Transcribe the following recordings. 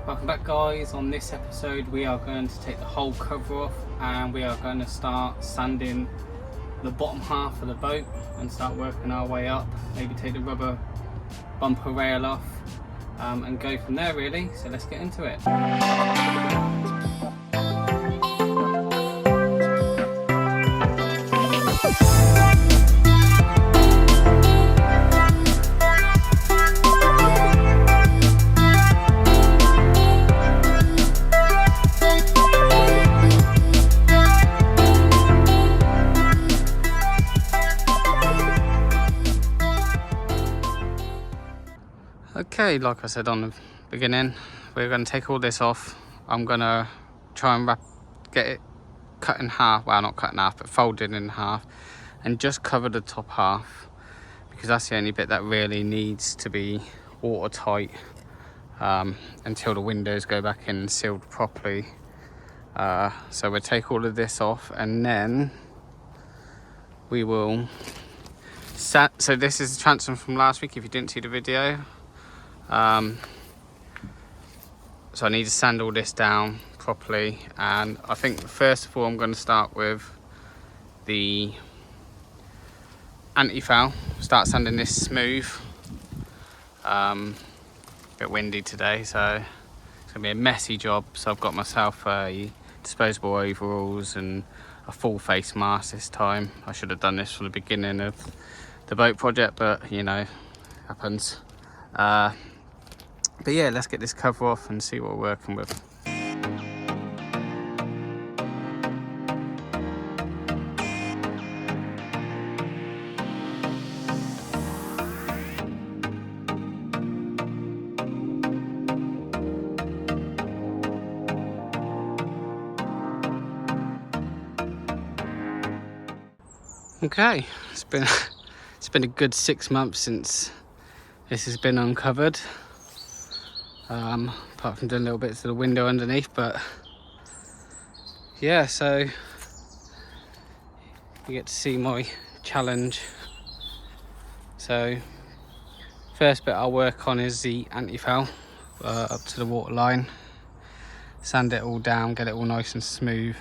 Welcome back, guys. On this episode we are going to take the whole cover off and we are going to start sanding the bottom half of the boat and start working our way up. Maybe take the rubber bumper rail off and go from there really. So let's get into it. Okay, like I said on the beginning, we're going to take all this off. I'm going to try and get it cut in half, well not cut in half but folded in half, and just cover the top half because that's the only bit that really needs to be watertight until the windows go back in and sealed properly. So we'll take all of this off and then we will so this is the transom from last week if you didn't see the video. So I need to sand all this down properly, and I think first of all I'm going to start with the anti-foul, start sanding this smooth. A bit windy today, so it's going to be a messy job, so I've got myself a disposable overalls and a full face mask this time. I should have done this from the beginning of the boat project, but you know, happens. But yeah, let's get this cover off and see what we're working with. Okay, it's been a good 6 months since this has been uncovered. Apart from doing little bits of the window underneath, but yeah, so you get to see my challenge. So first bit I'll work on is the anti-foul up to the water line, sand it all down, get it all nice and smooth.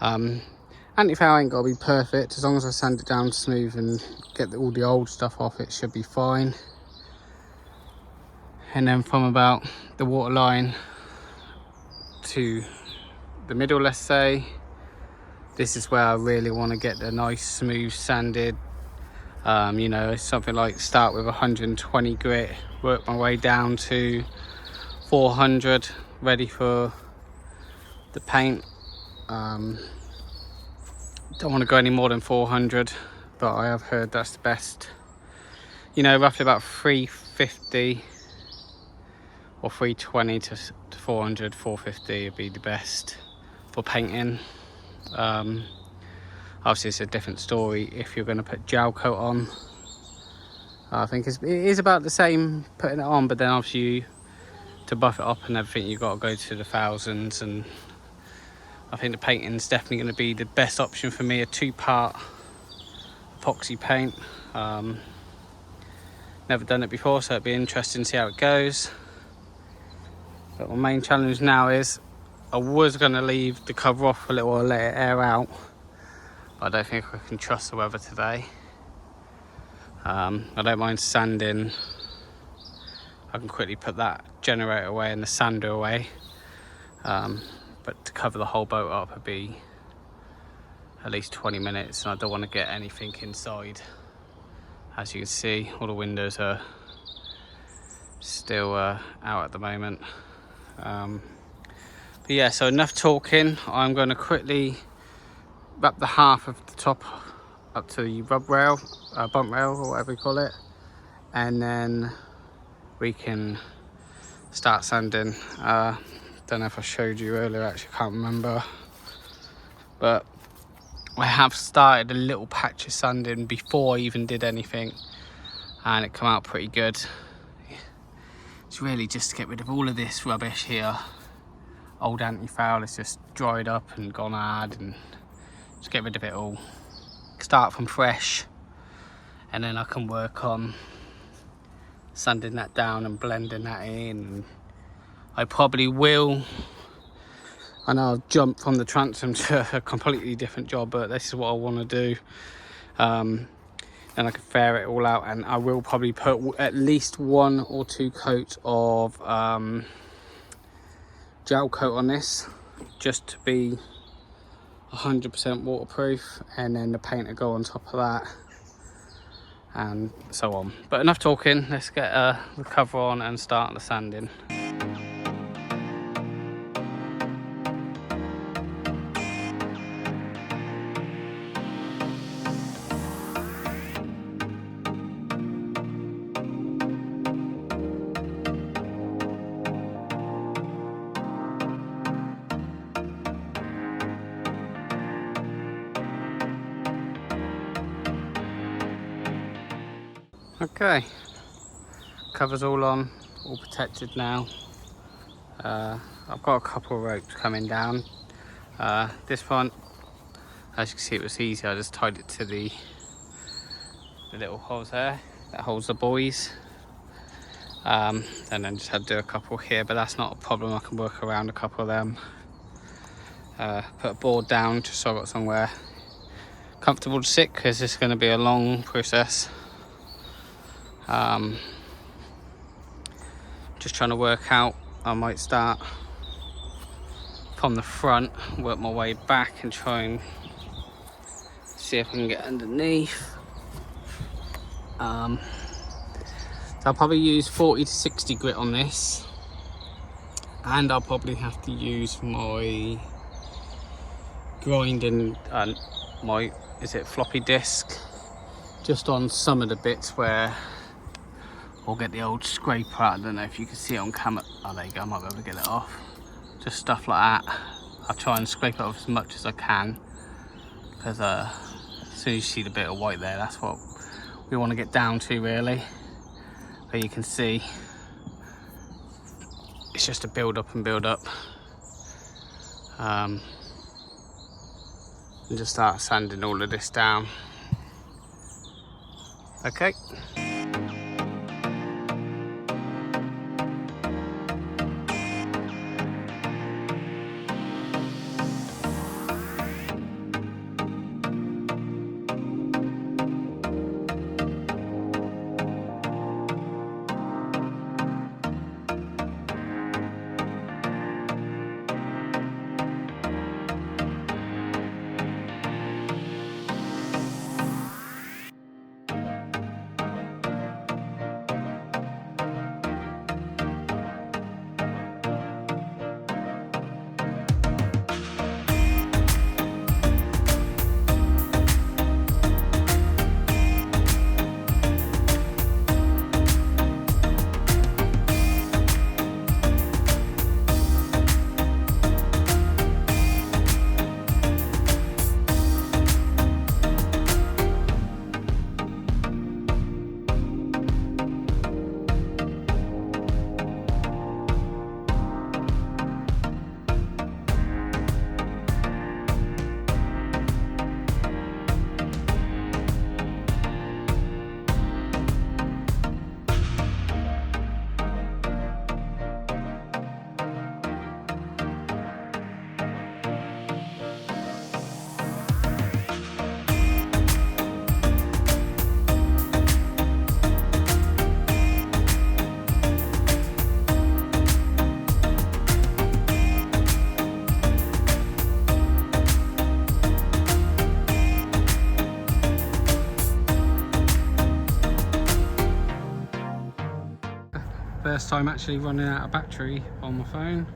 Anti-foul ain't got to be perfect, as long as I sand it down smooth and get all the old stuff off, it should be fine. And then from about the water line to the middle, let's say, this is where I really want to get the nice smooth sanded. You know, something like start with 120 grit, work my way down to 400, ready for the paint. Don't want to go any more than 400, but I have heard that's the best. You know, roughly about 350 or 320 to 400, 450 would be the best for painting. Obviously it's a different story if you're going to put gel coat on. I think it is about the same putting it on, but then obviously to buff it up and everything you've got to go to the thousands, and I think the painting's definitely going to be the best option for me, a 2-part epoxy paint. Never done it before, so it'd be interesting to see how it goes. But my main challenge now is I was going to leave the cover off a little while, let it air out, but I don't think I can trust the weather today. I don't mind sanding. I can quickly put that generator away and the sander away, but to cover the whole boat up would be at least 20 minutes, and I don't want to get anything inside. As you can see, all the windows are still out at the moment. But yeah, so enough talking. I'm going to quickly wrap the half of the top up to the bump rail or whatever you call it, and then we can start sanding. Don't know if I showed you earlier, actually can't remember, but I have started a little patch of sanding before I even did anything, and it came out pretty good. It's really just to get rid of all of this rubbish here. Old anti-foul is just dried up and gone hard, and just get rid of it all. Start from fresh, and then I can work on sanding that down and blending that in and I probably will. I know I've jumped from the transom to a completely different job, but this is what I want to do. And I can fare it all out, and I will probably put at least 1 or 2 coats of gel coat on this, just to be 100% waterproof, and then the paint will go on top of that, and so on. But enough talking, let's get the cover on and start the sanding. Okay, cover's all on, all protected now. I've got a couple of ropes coming down. This one, as you can see, it was easy. I just tied it to the little holes there that holds the buoys, and then just had to do a couple here, but that's not a problem. I can work around a couple of them. Put a board down just so I've got somewhere comfortable to sit, because this is going to be a long process. Just trying to work out, I might start from the front, work my way back and try and see if I can get underneath. So I'll probably use 40 to 60 grit on this, and I'll probably have to use my grinding my floppy disc just on some of the bits where I'll get the old scraper out. I don't know if you can see it on camera. Oh, there you go, I might be able to get it off. Just stuff like that. I'll try and scrape it off as much as I can, because as soon as you see the bit of white there, that's what we want to get down to, really. But you can see it's just a build up and build up, and just start sanding all of this down. Okay. First time actually running out of battery on my phone.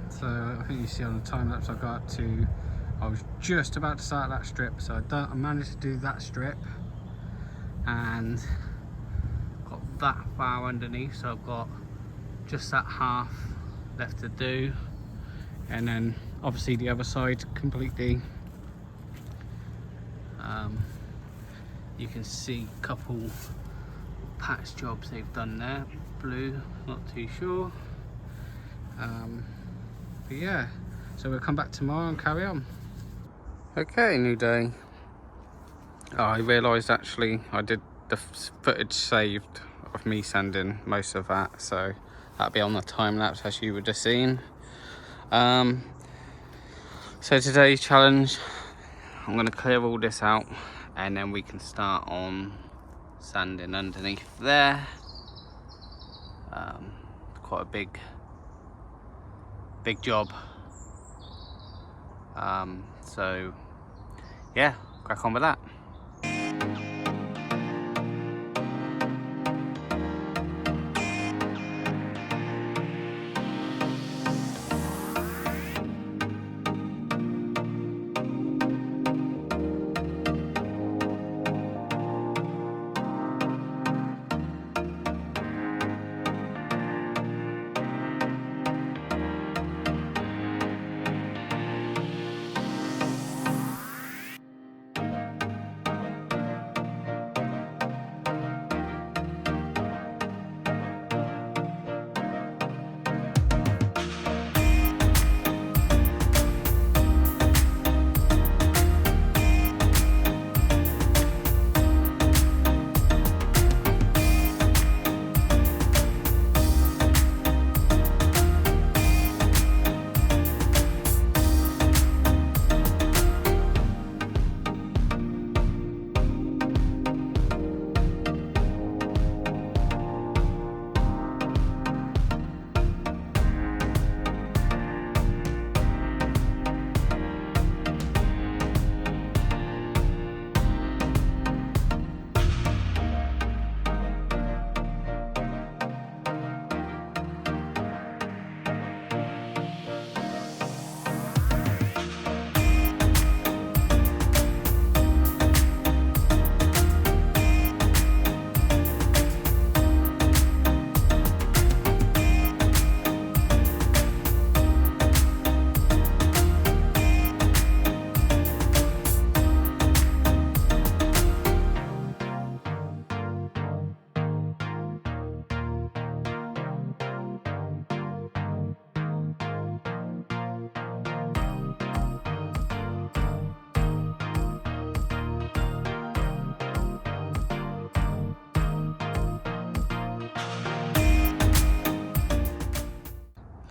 So I think you see on the time lapse I got to, I was just about to start that strip, so I managed to do that strip and got that far underneath, so I've got just that half left to do, and then obviously the other side completely. You can see a couple patch jobs they've done there, blue, not too sure. But yeah, so we'll come back tomorrow and carry on. Okay, new day. I realised actually I did the footage saved of me sanding most of that, so That'll be on the time lapse as you would have seen. So today's challenge, I'm going to clear all this out and then we can start on sanding underneath there. Quite a big job. So yeah, crack on with that.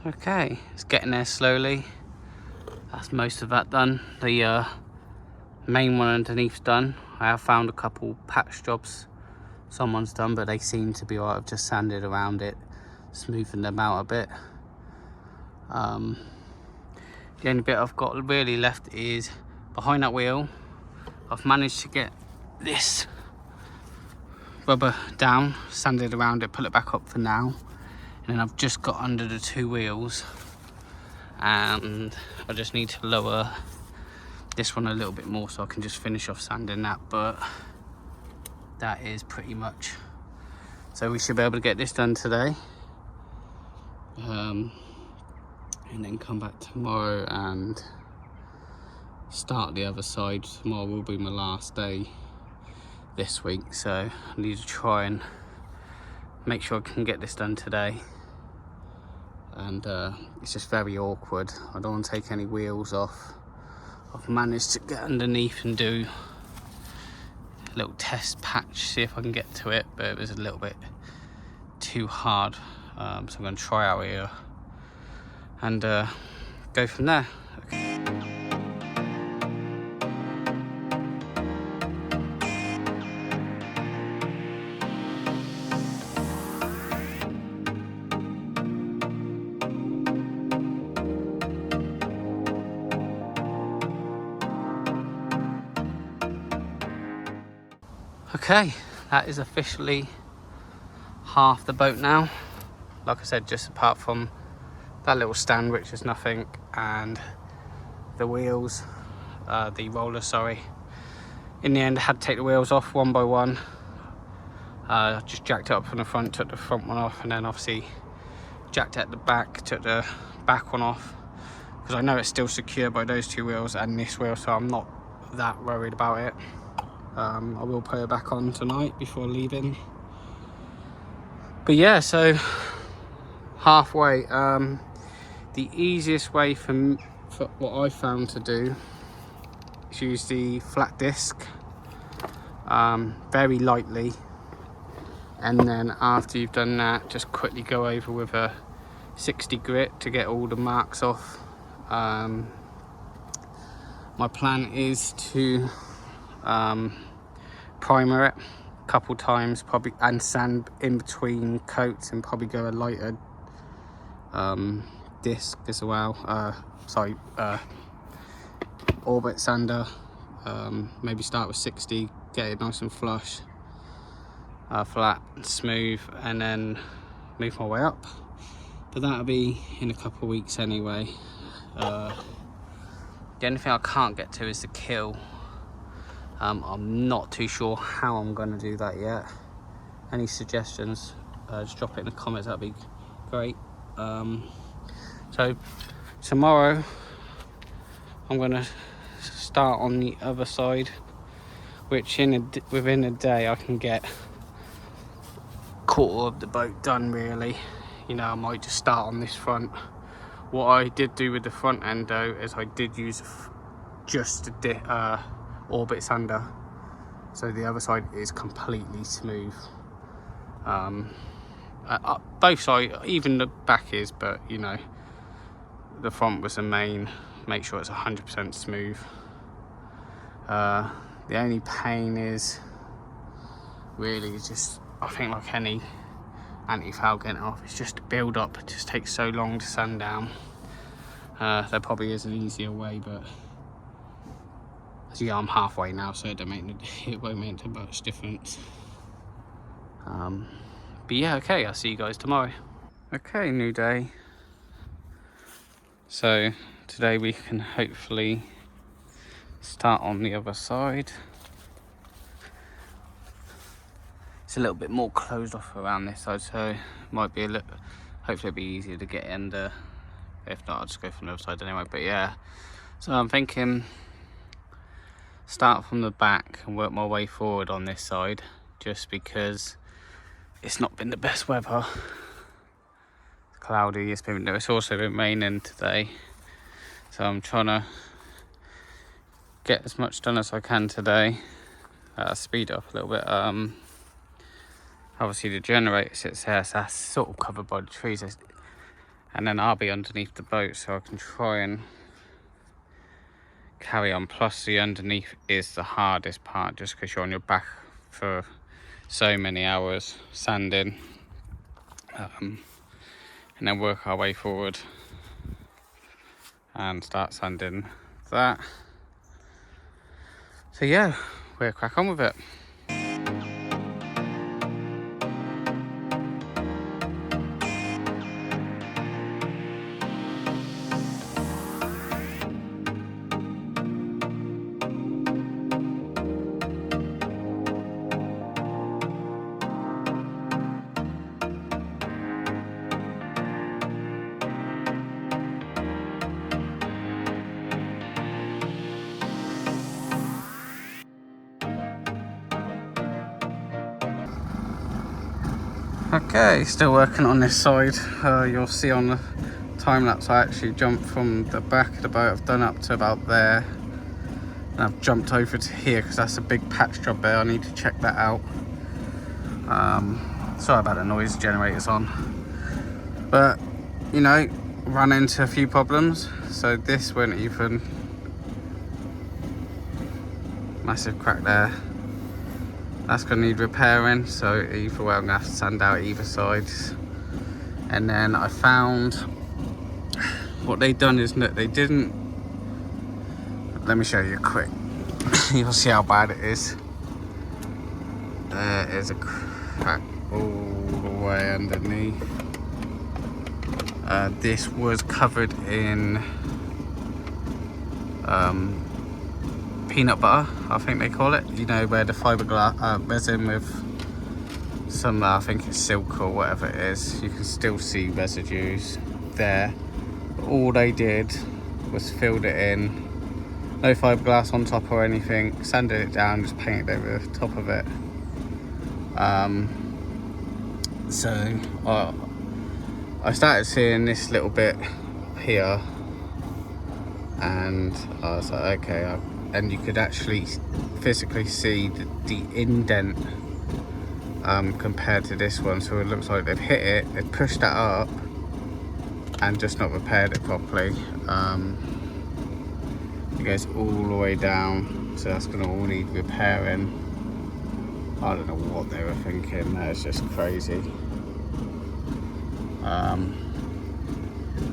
Okay, it's getting there slowly. That's most of that done. The main one underneath's done. I have found a couple patch jobs someone's done, but they seem to be alright. I've just sanded around it, smoothing them out a bit. The only bit I've got really left is behind that wheel. I've managed to get this rubber down, sanded around it, pull it back up for now. And then I've just got under the two wheels and I just need to lower this one a little bit more so I can just finish off sanding that, but that is pretty much. So we should be able to get this done today. And then come back tomorrow and start the other side. Tomorrow will be my last day this week, so I need to try and make sure I can get this done today. And it's just very awkward. I don't want to take any wheels off. I've managed to get underneath and do a little test patch, see if I can get to it, but it was a little bit too hard. So I'm going to try out here and go from there. Okay. Okay, that is officially half the boat now. Like I said, just apart from that little stand, which is nothing, and the wheels, the roller, sorry. In the end, I had to take the wheels off one by one. Just jacked it up from the front, took the front one off, and then obviously jacked it at the back, took the back one off, because I know it's still secure by those two wheels and this wheel, so I'm not that worried about it. I will put it back on tonight before leaving. But yeah, so halfway. The easiest way for what I found to do is use the flat disc very lightly, And then after you've done that, just quickly go over with a 60 grit to get all the marks off. My plan is to primer it a couple times, probably, and sand in between coats, and probably go a lighter disc as well. Orbit sander. Maybe start with 60, get it nice and flush, flat and smooth, and then move my way up. But that'll be in a couple of weeks anyway. The only thing I can't get to is the kill. I'm not too sure how I'm going to do that yet. Any suggestions, just drop it in the comments, that'd be great. So tomorrow I'm going to start on the other side, which within a day I can get quarter of the boat done really. You know, I might just start on this front. What I did do with the front end though is I did use just a orbit sander, so the other side is completely smooth. Both sides, even the back is, but you know, the front was the main. Make sure it's 100% smooth. The only pain is really just, I think like any anti-foul getting off, it's just a build up. It just takes so long to sand down. There probably is an easier way, but yeah, I'm halfway now, so it won't make too much difference. But yeah, okay, I'll see you guys tomorrow. Okay, new day. So today we can hopefully start on the other side. It's a little bit more closed off around this side, so it might be hopefully it'll be easier to get under. If not, I'll just go from the other side anyway. But yeah, so I'm thinking start from the back and work my way forward on this side, just because it's not been the best weather. It's cloudy, it's also been raining today, so I'm trying to get as much done as I can today. Speed up a little bit. Obviously the generator sits there, so that's sort of covered by the trees, and then I'll be underneath the boat, so I can try and carry on. Plus the underneath is the hardest part, just because you're on your back for so many hours sanding, and then work our way forward and start sanding that. So yeah, we'll crack on with it. Okay, still working on this side. You'll see on the time lapse I actually jumped from the back of the boat. I've done up to about there, and I've jumped over to here because that's a big patch job there. I need to check that out. Sorry about the noise, generator's on, but you know, ran into a few problems. So this went even, massive crack there. That's going to need repairing, so either way I'm going to have to sand out either sides. And then I found what they've done is that they didn't, let me show you quick. You'll see how bad it is. There is a crack all the way underneath. This was covered in peanut butter, I think they call it. You know, where the fiberglass resin with some, I think it's silk or whatever it is. You can still see residues there. But all they did was filled it in. No fiberglass on top or anything. Sanded it down, just painted over the top of it. So I started seeing this little bit here, and I was like, okay, and you could actually physically see the indent compared to this one. So it looks like they've hit it, they've pushed that up and just not repaired it properly. It goes all the way down, so that's going to all need repairing. I don't know what they were thinking. That's just crazy.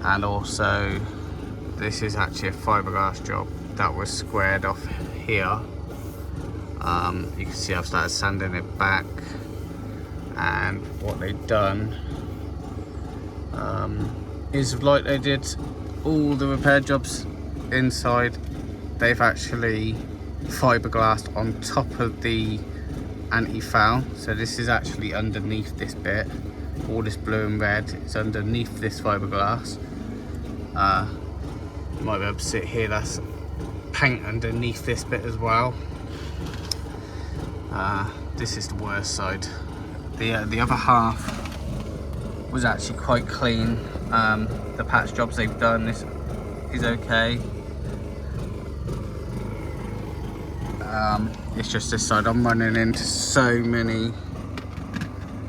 And also, this is actually a fiberglass job that was squared off here. You can see I've started sanding it back, and what they've done is like they did all the repair jobs inside, they've actually fiberglassed on top of the anti-foul. So this is actually underneath this bit. All this blue and red is underneath this fiberglass. You might be able to see it here, that's paint underneath this bit as well. This is the worst side. The other half was actually quite clean. The patch jobs they've done, this is okay. It's just this side. I'm running into so many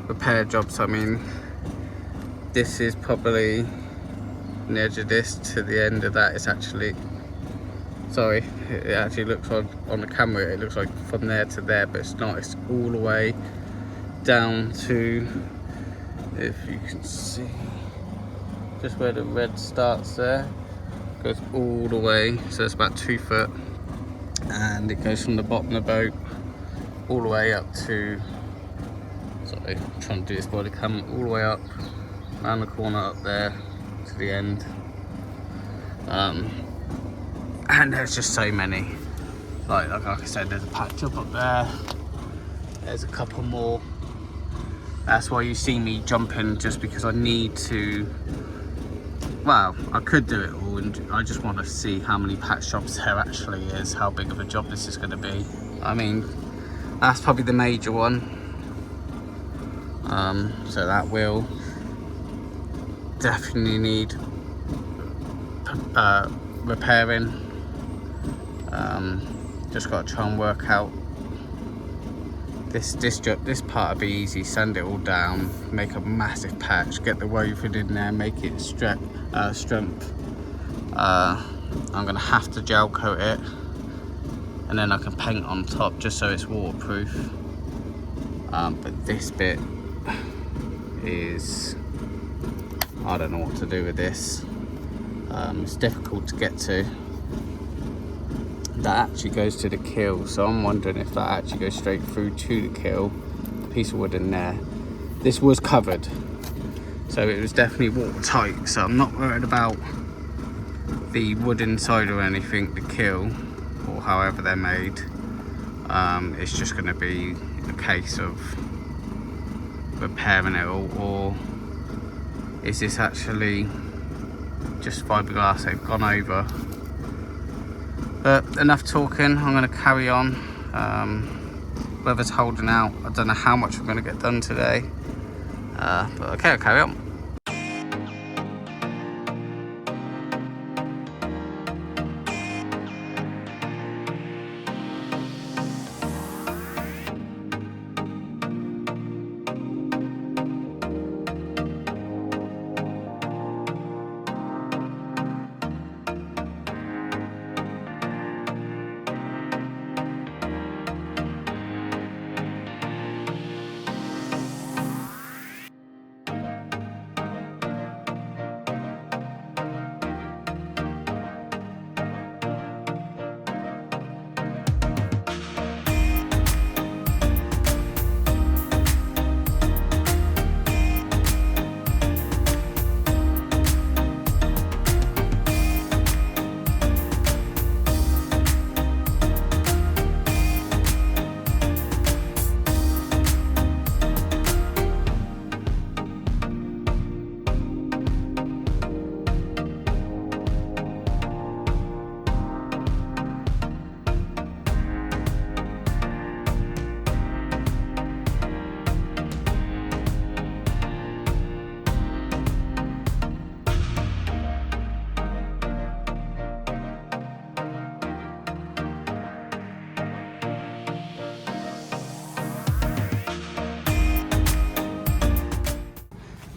repair jobs. I mean, this is probably the edge of this to the end of that. It's actually, sorry, it actually looks like on the camera it looks like from there to there, but it's not. It's all the way down to, if you can see, just where the red starts there, goes all the way, so it's about 2 foot, and it goes from the bottom of the boat all the way up to, sorry, I'm trying to do this by the camera, all the way up around the corner up there to the end. And there's just so many, like I said, there's a patch job up there, there's a couple more. That's why you see me jumping, just because I need to, well, I could do it all, and I just want to see how many patch jobs there actually is, how big of a job this is going to be. I mean, that's probably the major one. So that will definitely need repairing. Just got to try and work out this part will be easy. Sand it all down, make a massive patch, get the woven in there, make it strength. I'm gonna have to gel coat it, and then I can paint on top just so it's waterproof. But this bit is, I don't know what to do with this. It's difficult to get to. That actually goes to the keel, so I'm wondering if that actually goes straight through to the keel. A piece of wood in there. This was covered, so it was definitely watertight, so I'm not worried about the wood inside or anything, the keel, or however they're made. It's just going to be a case of repairing it all, or is this actually just fiberglass they've gone over? But enough talking, I'm going to carry on. Weather's holding out. I don't know how much we're going to get done today. But okay, I'll carry on.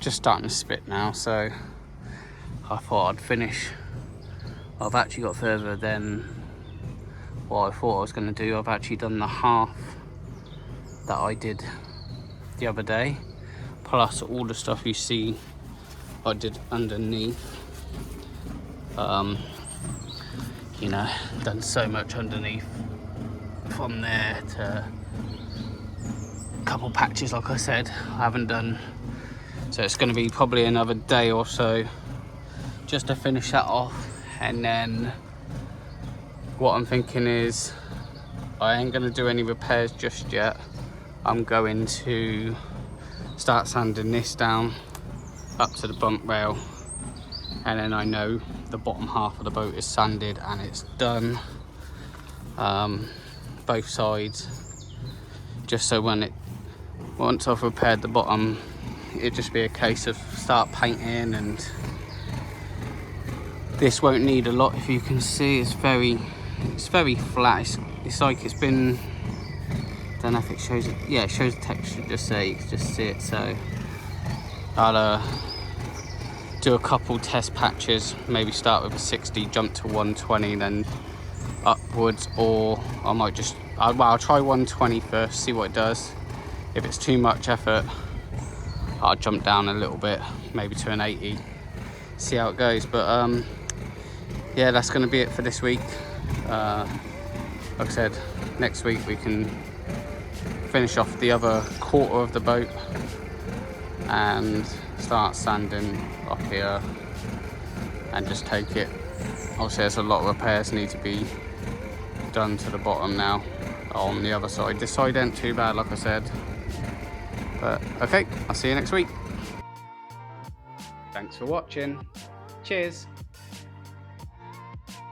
just starting to split now, so I thought I'd finish. I've actually got further than what I thought I was going to do. I've actually done the half that I did the other day, plus all the stuff you see I did underneath. You know, done so much underneath, from there to a couple patches like I said I haven't done, so it's going to be probably another day or so just to finish that off. And then what I'm thinking is I ain't going to do any repairs just yet. I'm going to start sanding this down up to the bump rail, and then I know the bottom half of the boat is sanded and it's done, both sides, just so once I've repaired the bottom, it'd just be a case of start painting. And this won't need a lot. If you can see, it's very flat. It's like it's been, don't know if it shows it, yeah, it shows the texture just there, you can just see it. So I'll do a couple test patches, maybe start with a 60, jump to 120, then upwards, or I might just, I'll try 120 first, see what it does. If it's too much effort, I'll jump down a little bit, maybe to an 80, see how it goes. But yeah, that's going to be it for this week. Like I said, next week we can finish off the other quarter of the boat and start sanding up here and just take it. Obviously there's a lot of repairs need to be done to the bottom now on the other side. This side ain't too bad, like I said. But okay, I'll see you next week. Thanks for watching. Cheers.